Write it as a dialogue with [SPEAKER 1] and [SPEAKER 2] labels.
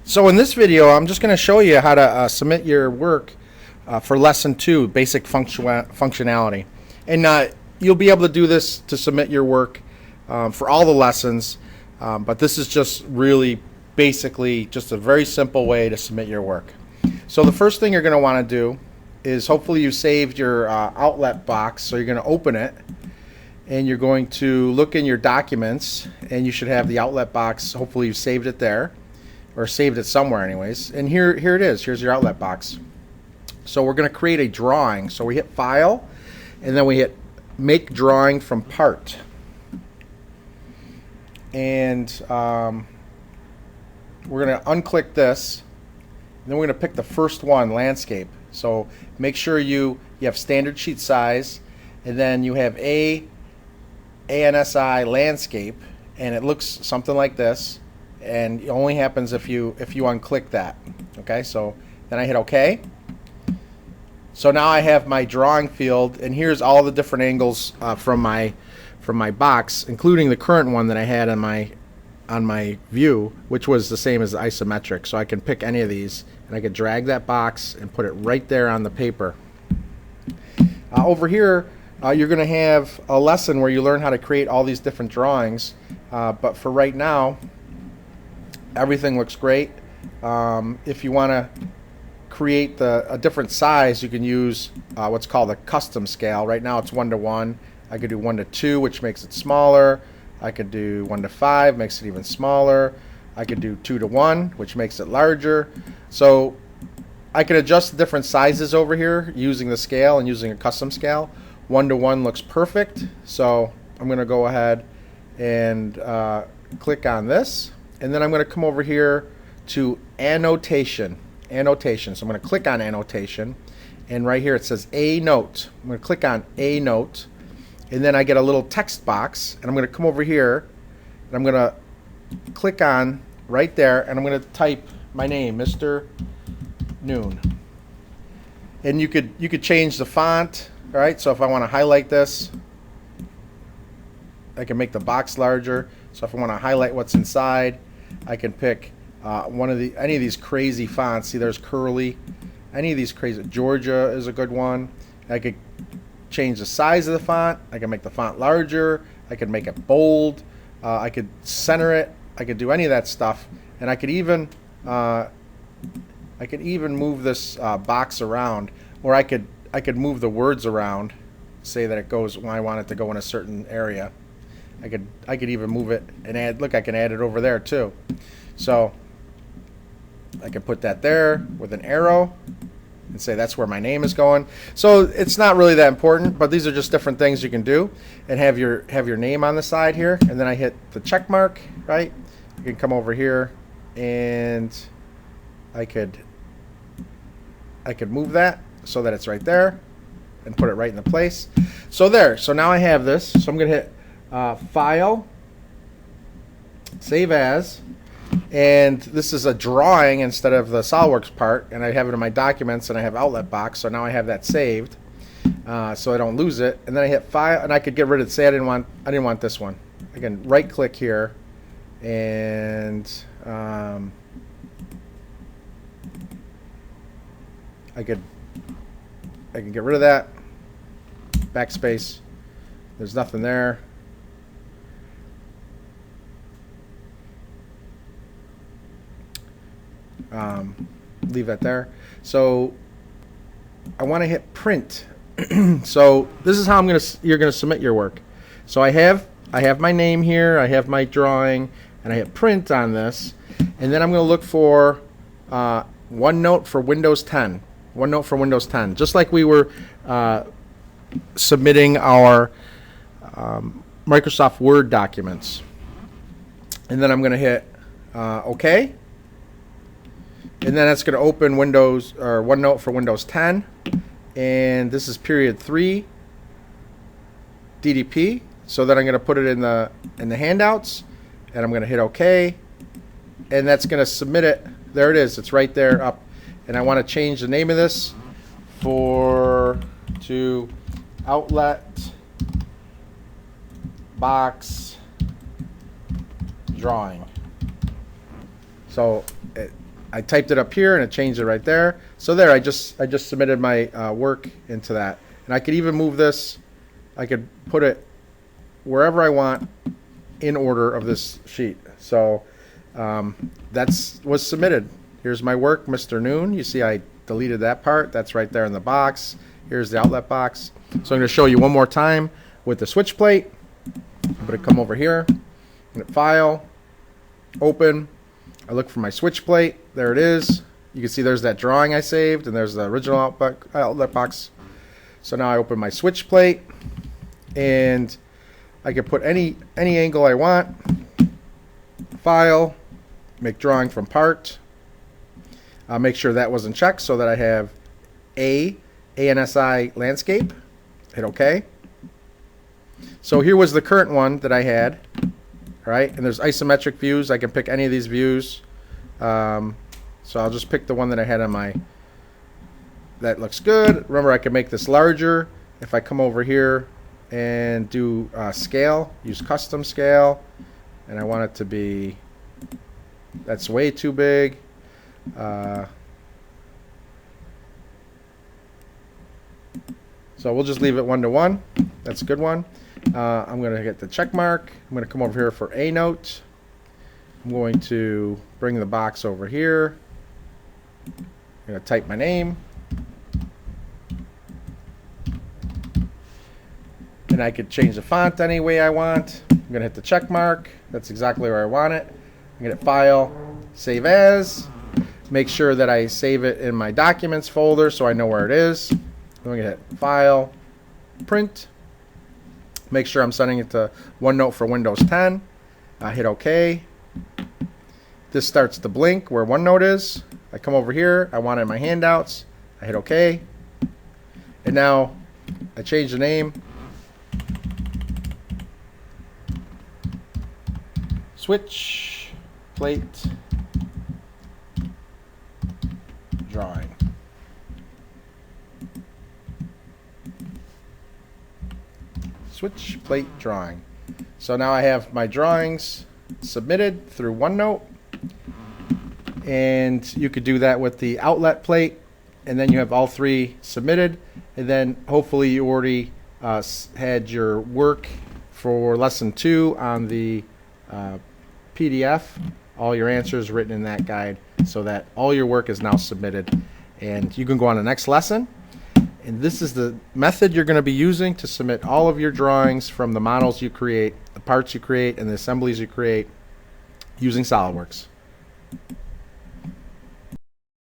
[SPEAKER 1] So in this video, I'm just going to show you how to submit your work for lesson 2, basic functionality. And you'll be able to do this to submit your work for all the lessons, but this is just really basically just a very simple way to submit your work. So the first thing you're going to want to do is, hopefully you saved your outlet box, so you're going to open it and you're going to look in your documents, and you should have the outlet box. Hopefully you saved it there, or saved it somewhere anyways. And here it is. Here's your outlet box. So we're going to create a drawing. So we hit File, and then we hit Make Drawing from Part. And we're going to unclick this, and then we're going to pick the first one, Landscape. So make sure you have standard sheet size, and then you have ANSI Landscape, and it looks something like this. And it only happens if you unclick that. Okay, so then I hit OK. So now I have my drawing field, and here's all the different angles from my box, including the current one that I had on my view, which was the same as the isometric. So I can pick any of these, and I could drag that box and put it right there on the paper. Over here, you're going to have a lesson where you learn how to create all these different drawings. But for right now, everything looks great. If you want to create a different size, you can use what's called a custom scale. Right now it's 1:1. I could do 1:2, which makes it smaller. I could do 1:5, makes it even smaller. I could do 2:1, which makes it larger. So I can adjust the different sizes over here using the scale and using a custom scale. 1:1 looks perfect. So I'm going to go ahead and click on this. And then I'm going to come over here to annotation. So I'm going to click on annotation, and right here it says A note. I'm going to click on A note, and then I get a little text box, and I'm going to come over here, and I'm going to click on right there, and I'm going to type my name, Mr. Noon. And you could change the font. All right, so if I want to highlight this, I can make the box larger. So if I want to highlight what's inside, I can pick any of these crazy fonts. See, there's Curly. Any of these crazy. Georgia is a good one. I could change the size of the font. I can make the font larger. I could make it bold. I could center it. I could do any of that stuff. And I could even move this box around, or I could move the words around. Say that it goes when I want it to go in a certain area. I could even move it and add. Look, I can add it over there too. So I can put that there with an arrow and say that's where my name is going. So it's not really that important, but these are just different things you can do, and have your name on the side here. And then I hit the check mark. Right? You can come over here, and I could move that so that it's right there, and put it right in the place. So there. So now I have this. So I'm going to hit File, Save As, and this is a drawing instead of the SOLIDWORKS part, and I have it in my documents, and I have outlet box, so now I have that saved, so I don't lose it. And then I hit File, and I could get rid of it. Say I didn't want this one. I can right click here, and I can get rid of that. Backspace. There's nothing there. Leave that there. So I want to hit print. So this is how you're gonna submit your work. So I have my name here. I have my drawing, and I hit print on this, and then I'm going to look for OneNote for Windows 10. OneNote for Windows 10, just like we were submitting our Microsoft Word documents. And then I'm going to hit OK. And then that's going to open Windows, or OneNote for Windows 10. And this is period 3 DDP. So then I'm going to put it in the handouts, and I'm going to hit OK. And that's going to submit it. There it is. It's right there up. And I want to change the name of this to Outlet Box Drawing. So I typed it up here and it changed it right there. So there, I just submitted my work into that, and I could even move this. I could put it wherever I want in order of this sheet. So that's was submitted. Here's my work, Mr. Noon. You see I deleted that part. That's right there in the box. Here's the outlet box. So I'm going to show you one more time with the switch plate. I'm going to come over here, File, Open. I look for my switch plate. There it is. You can see there's that drawing I saved, and there's the original outlet box. So now I open my switch plate, and I can put any angle I want. File, make drawing from part. I'll make sure that wasn't checked so that I have ANSI landscape. Hit OK. So here was the current one that I had. All right, and there's isometric views. I can pick any of these views. So I'll just pick the one that I had on my. That looks good. Remember, I can make this larger if I come over here and do scale. Use custom scale, and I want it to be. That's way too big. So we'll just leave it 1:1. That's a good one. I'm going to get the check mark. I'm going to come over here for a note. I'm going to bring the box over here. I'm going to type my name. And I could change the font any way I want. I'm going to hit the check mark. That's exactly where I want it. I'm going to File, Save As. Make sure that I save it in my Documents folder so I know where it is. I'm going to hit File, Print. Make sure I'm sending it to OneNote for Windows 10. I hit OK. This starts to blink where OneNote is. I come over here. I want it in my handouts. I hit OK. And now I change the name. Switch plate drawing. Switch plate drawing. So now I have my drawings submitted through OneNote, and you could do that with the outlet plate, and then you have all three submitted, and then hopefully you already had your work for lesson 2 on the PDF, all your answers written in that guide, so that all your work is now submitted, and you can go on to the next lesson. And this is the method you're going to be using to submit all of your drawings from the models you create, the parts you create, and the assemblies you create using SOLIDWORKS.